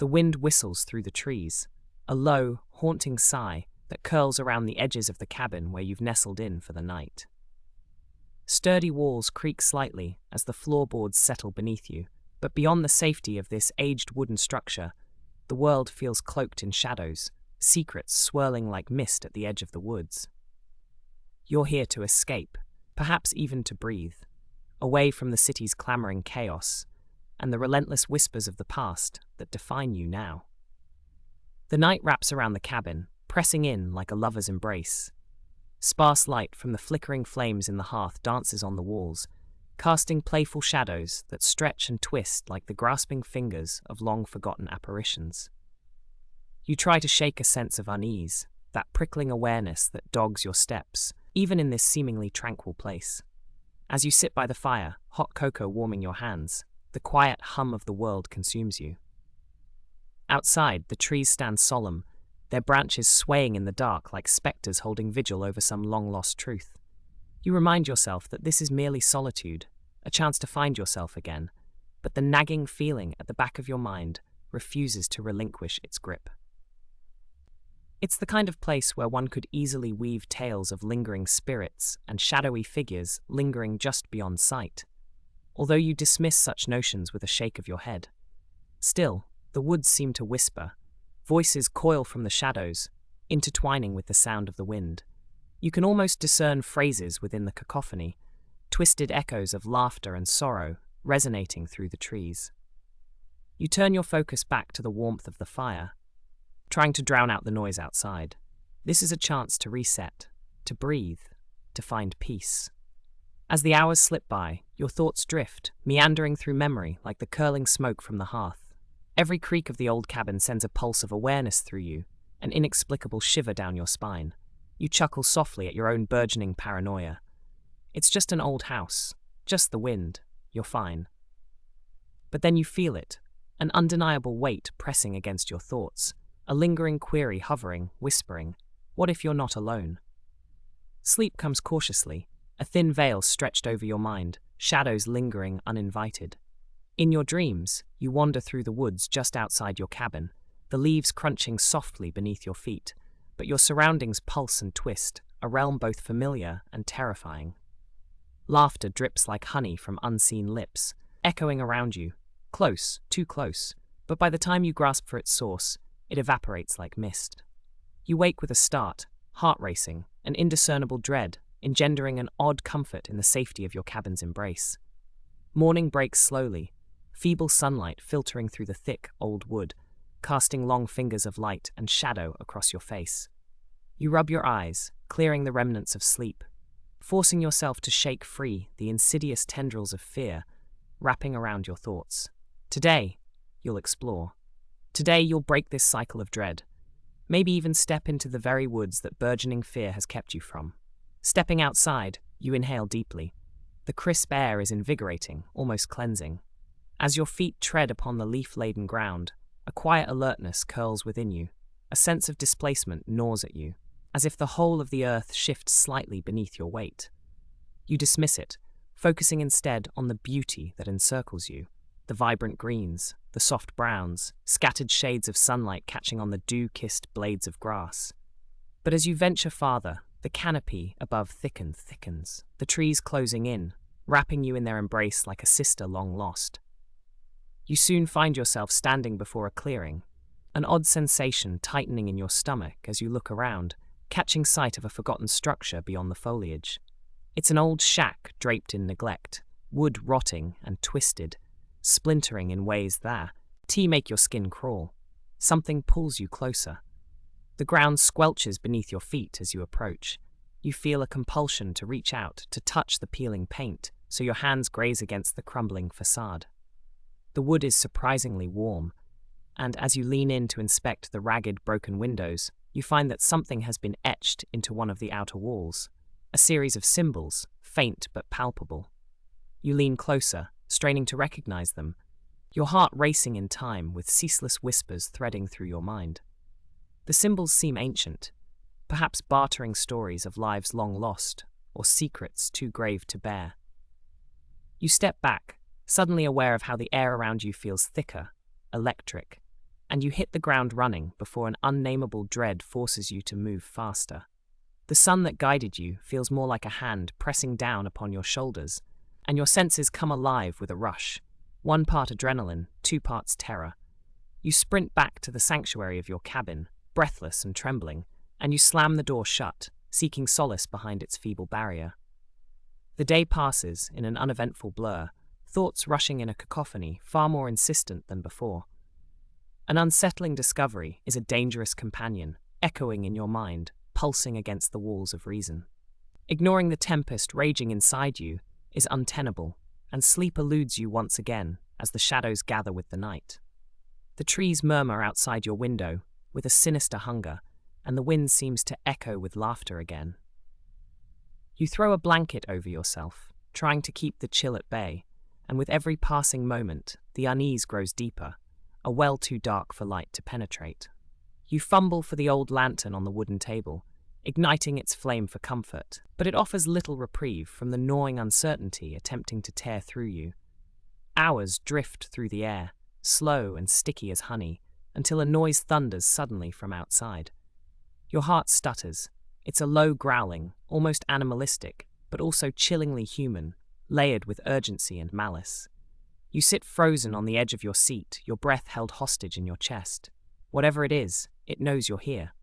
The wind whistles through the trees, a low, haunting sigh that curls around the edges of the cabin where you've nestled in for the night. Sturdy walls creak slightly as the floorboards settle beneath you, but beyond the safety of this aged wooden structure, the world feels cloaked in shadows, secrets swirling like mist at the edge of the woods. You're here to escape, perhaps even to breathe, away from the city's clamoring chaos and the relentless whispers of the past that define you now. The night wraps around the cabin, pressing in like a lover's embrace. Sparse light from the flickering flames in the hearth dances on the walls, casting playful shadows that stretch and twist like the grasping fingers of long-forgotten apparitions. You try to shake a sense of unease, that prickling awareness that dogs your steps, even in this seemingly tranquil place. As you sit by the fire, hot cocoa warming your hands, the quiet hum of the world consumes you. Outside, the trees stand solemn, their branches swaying in the dark like spectres holding vigil over some long-lost truth. You remind yourself that this is merely solitude, a chance to find yourself again, but the nagging feeling at the back of your mind refuses to relinquish its grip. It's the kind of place where one could easily weave tales of lingering spirits and shadowy figures lingering just beyond sight, although you dismiss such notions with a shake of your head. Still, the woods seem to whisper. Voices coil from the shadows, intertwining with the sound of the wind. You can almost discern phrases within the cacophony, twisted echoes of laughter and sorrow resonating through the trees. You turn your focus back to the warmth of the fire, trying to drown out the noise outside. This is a chance to reset, to breathe, to find peace. As the hours slip by, your thoughts drift, meandering through memory like the curling smoke from the hearth. Every creak of the old cabin sends a pulse of awareness through you, an inexplicable shiver down your spine. You chuckle softly at your own burgeoning paranoia. It's just an old house, just the wind, you're fine. But then you feel it, an undeniable weight pressing against your thoughts, a lingering query hovering, whispering, what if you're not alone? Sleep comes cautiously, a thin veil stretched over your mind, shadows lingering uninvited. In your dreams, you wander through the woods just outside your cabin, the leaves crunching softly beneath your feet, but your surroundings pulse and twist, a realm both familiar and terrifying. Laughter drips like honey from unseen lips, echoing around you, close, too close, but by the time you grasp for its source, it evaporates like mist. You wake with a start, heart racing, an indiscernible dread, engendering an odd comfort in the safety of your cabin's embrace. Morning breaks slowly, feeble sunlight filtering through the thick, old wood, casting long fingers of light and shadow across your face. You rub your eyes, clearing the remnants of sleep, forcing yourself to shake free the insidious tendrils of fear wrapping around your thoughts. Today, you'll explore. Today, you'll break this cycle of dread, maybe even step into the very woods that burgeoning fear has kept you from. Stepping outside, you inhale deeply. The crisp air is invigorating, almost cleansing. As your feet tread upon the leaf-laden ground, a quiet alertness curls within you. A sense of displacement gnaws at you, as if the whole of the earth shifts slightly beneath your weight. You dismiss it, focusing instead on the beauty that encircles you, the vibrant greens, the soft browns, scattered shades of sunlight catching on the dew-kissed blades of grass. But as you venture farther, the canopy above thickens, the trees closing in, wrapping you in their embrace like a sister long lost. You soon find yourself standing before a clearing, an odd sensation tightening in your stomach as you look around, catching sight of a forgotten structure beyond the foliage. It's an old shack draped in neglect, wood rotting and twisted, splintering in ways that make your skin crawl. Something pulls you closer. The ground squelches beneath your feet as you approach. You feel a compulsion to reach out, to touch the peeling paint, so your hands graze against the crumbling facade. The wood is surprisingly warm, and as you lean in to inspect the ragged, broken windows, you find that something has been etched into one of the outer walls, a series of symbols, faint but palpable. You lean closer, straining to recognize them, your heart racing in time with ceaseless whispers threading through your mind. The symbols seem ancient, perhaps bartering stories of lives long lost, or secrets too grave to bear. You step back, suddenly aware of how the air around you feels thicker, electric. and you hit the ground running before an unnameable dread forces you to move faster. The sun that guided you feels more like a hand pressing down upon your shoulders, and your senses come alive with a rush. 1 part adrenaline, 2 parts terror. You sprint back to the sanctuary of your cabin, breathless and trembling, and you slam the door shut, seeking solace behind its feeble barrier. The day passes in an uneventful blur, thoughts rushing in a cacophony far more insistent than before. An unsettling discovery is a dangerous companion, echoing in your mind, pulsing against the walls of reason. Ignoring the tempest raging inside you is untenable, and sleep eludes you once again as the shadows gather with the night. The trees murmur outside your window with a sinister hunger, and the wind seems to echo with laughter again. You throw a blanket over yourself, trying to keep the chill at bay, and with every passing moment, the unease grows deeper, a well too dark for light to penetrate. You fumble for the old lantern on the wooden table, igniting its flame for comfort, but it offers little reprieve from the gnawing uncertainty attempting to tear through you. Hours drift through the air, slow and sticky as honey, until a noise thunders suddenly from outside. Your heart stutters. It's a low growling, almost animalistic, but also chillingly human, layered with urgency and malice. You sit frozen on the edge of your seat, your breath held hostage in your chest. Whatever it is, it knows you're here.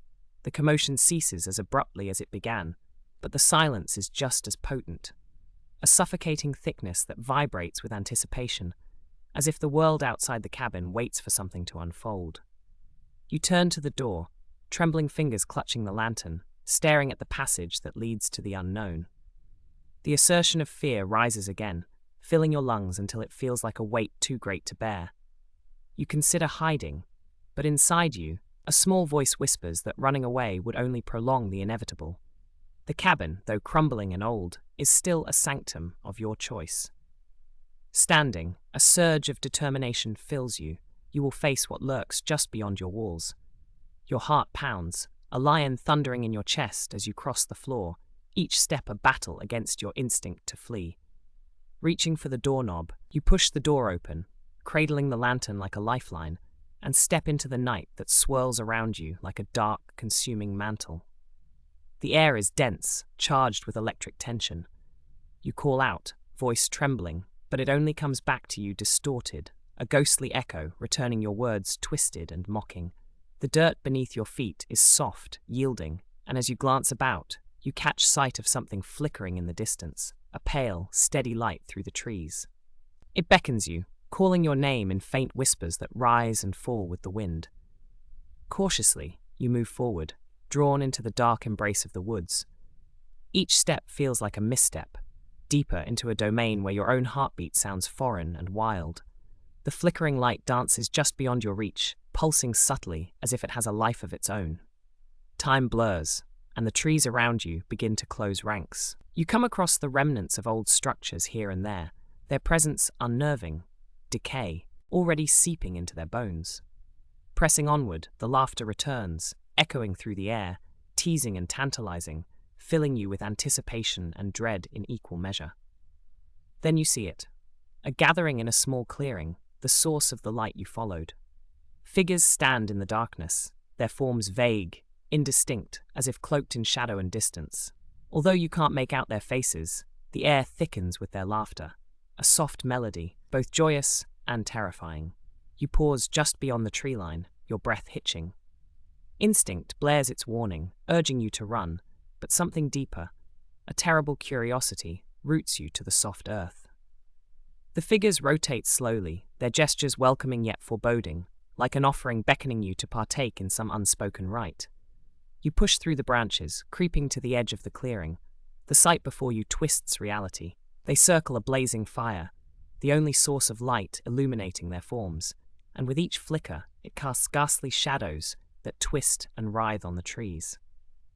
The commotion ceases as abruptly as it began, but the silence is just as potent. A suffocating thickness that vibrates with anticipation, as if the world outside the cabin waits for something to unfold. You turn to the door, trembling fingers clutching the lantern, staring at the passage that leads to the unknown. The assertion of fear rises again, filling your lungs until it feels like a weight too great to bear. You consider hiding, but inside you, a small voice whispers that running away would only prolong the inevitable. The cabin, though crumbling and old, is still a sanctum of your choice. Standing, a surge of determination fills you. You will face what lurks just beyond your walls. Your heart pounds, a lion thundering in your chest as you cross the floor, each step a battle against your instinct to flee. Reaching for the doorknob, you push the door open, cradling the lantern like a lifeline, and step into the night that swirls around you like a dark, consuming mantle. The air is dense, charged with electric tension. You call out, voice trembling, but it only comes back to you distorted, a ghostly echo returning your words twisted and mocking. The dirt beneath your feet is soft, yielding, and as you glance about, you catch sight of something flickering in the distance, a pale, steady light through the trees. It beckons you, calling your name in faint whispers that rise and fall with the wind. Cautiously, you move forward, drawn into the dark embrace of the woods. Each step feels like a misstep, deeper into a domain where your own heartbeat sounds foreign and wild. The flickering light dances just beyond your reach, pulsing subtly as if it has a life of its own. Time blurs, and the trees around you begin to close ranks. You come across the remnants of old structures here and there, their presence unnerving, decay, already seeping into their bones. Pressing onward, the laughter returns, echoing through the air, teasing and tantalizing, filling you with anticipation and dread in equal measure. Then you see it, a gathering in a small clearing, the source of the light you followed. Figures stand in the darkness, their forms vague, indistinct, as if cloaked in shadow and distance. Although you can't make out their faces, the air thickens with their laughter, a soft melody, both joyous and terrifying. You pause just beyond the tree line, your breath hitching. Instinct blares its warning, urging you to run, but something deeper, a terrible curiosity, roots you to the soft earth. The figures rotate slowly, their gestures welcoming yet foreboding, like an offering beckoning you to partake in some unspoken rite. You push through the branches, creeping to the edge of the clearing. The sight before you twists reality. They circle a blazing fire, the only source of light illuminating their forms, and with each flicker, it casts ghastly shadows that twist and writhe on the trees.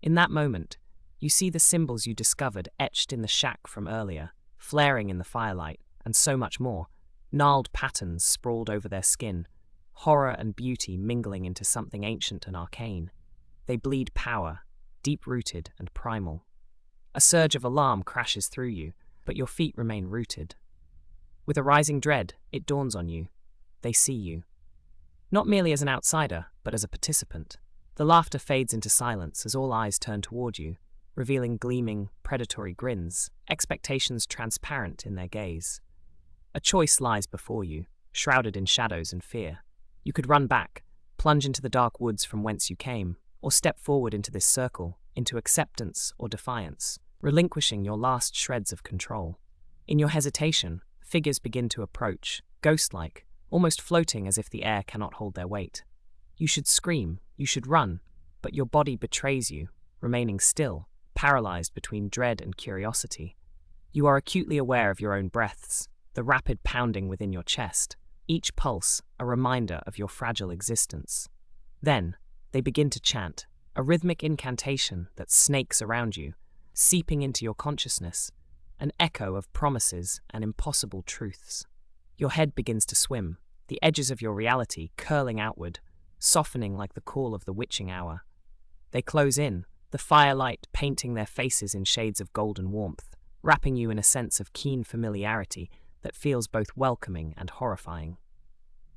In that moment, you see the symbols you discovered etched in the shack from earlier, flaring in the firelight, and so much more, gnarled patterns sprawled over their skin, horror and beauty mingling into something ancient and arcane. They bleed power, deep-rooted and primal. A surge of alarm crashes through you, but your feet remain rooted. With a rising dread, it dawns on you. They see you. not merely as an outsider, but as a participant. The laughter fades into silence as all eyes turn toward you, revealing gleaming, predatory grins, expectations transparent in their gaze. A choice lies before you, shrouded in shadows and fear. You could run back, plunge into the dark woods from whence you came, or step forward into this circle, into acceptance or defiance, relinquishing your last shreds of control. In your hesitation, figures begin to approach, ghost-like, almost floating as if the air cannot hold their weight. You should scream, you should run, but your body betrays you, remaining still, paralyzed between dread and curiosity. You are acutely aware of your own breaths, the rapid pounding within your chest, each pulse a reminder of your fragile existence. Then, they begin to chant, a rhythmic incantation that snakes around you, seeping into your consciousness, an echo of promises and impossible truths. Your head begins to swim, the edges of your reality curling outward, softening like the call of the witching hour. They close in, the firelight painting their faces in shades of golden warmth, wrapping you in a sense of keen familiarity that feels both welcoming and horrifying.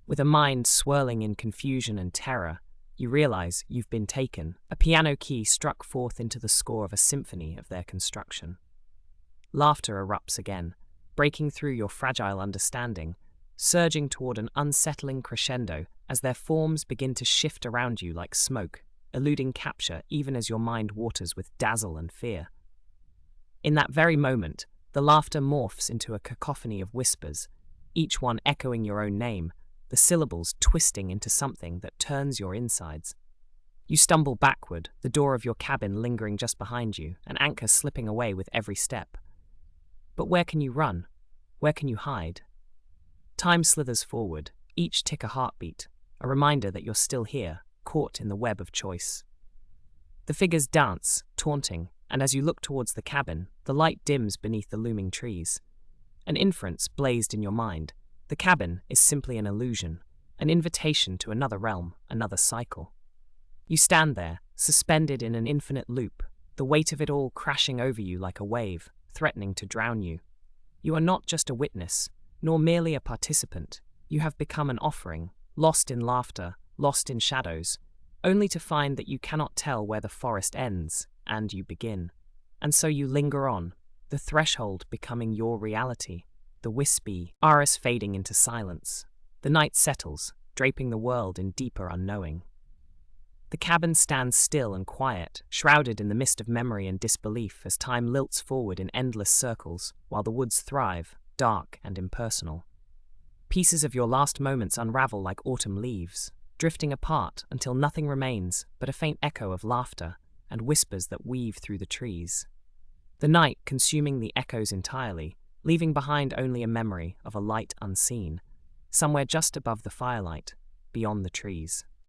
With a mind swirling in confusion and terror, you realize you've been taken, a piano key struck forth into the score of a symphony of their construction. Laughter erupts again, breaking through your fragile understanding, surging toward an unsettling crescendo as their forms begin to shift around you like smoke, eluding capture even as your mind waters with dazzle and fear. In that very moment, the laughter morphs into a cacophony of whispers, each one echoing your own name, the syllables twisting into something that turns your insides. You stumble backward, the door of your cabin lingering just behind you, an anchor slipping away with every step. But where can you run? Where can you hide? Time slithers forward, each tick a heartbeat, a reminder that you're still here, caught in the web of choice. The figures dance, taunting, and as you look towards the cabin, the light dims beneath the looming trees. An inference blazed in your mind. The cabin is simply an illusion, an invitation to another realm, another cycle. You stand there, suspended in an infinite loop, the weight of it all crashing over you like a wave, threatening to drown you. You are not just a witness, nor merely a participant. You have become an offering, lost in laughter, lost in shadows, only to find that you cannot tell where the forest ends and you begin. And so you linger on, the threshold becoming your reality, the wispy aras fading into silence. The night settles, draping the world in deeper unknowing. The cabin stands still and quiet, shrouded in the mist of memory and disbelief as time lilts forward in endless circles, while the woods thrive, dark and impersonal. Pieces of your last moments unravel like autumn leaves, drifting apart until nothing remains but a faint echo of laughter and whispers that weave through the trees. The night consuming the echoes entirely, leaving behind only a memory of a light unseen, somewhere just above the firelight, beyond the trees.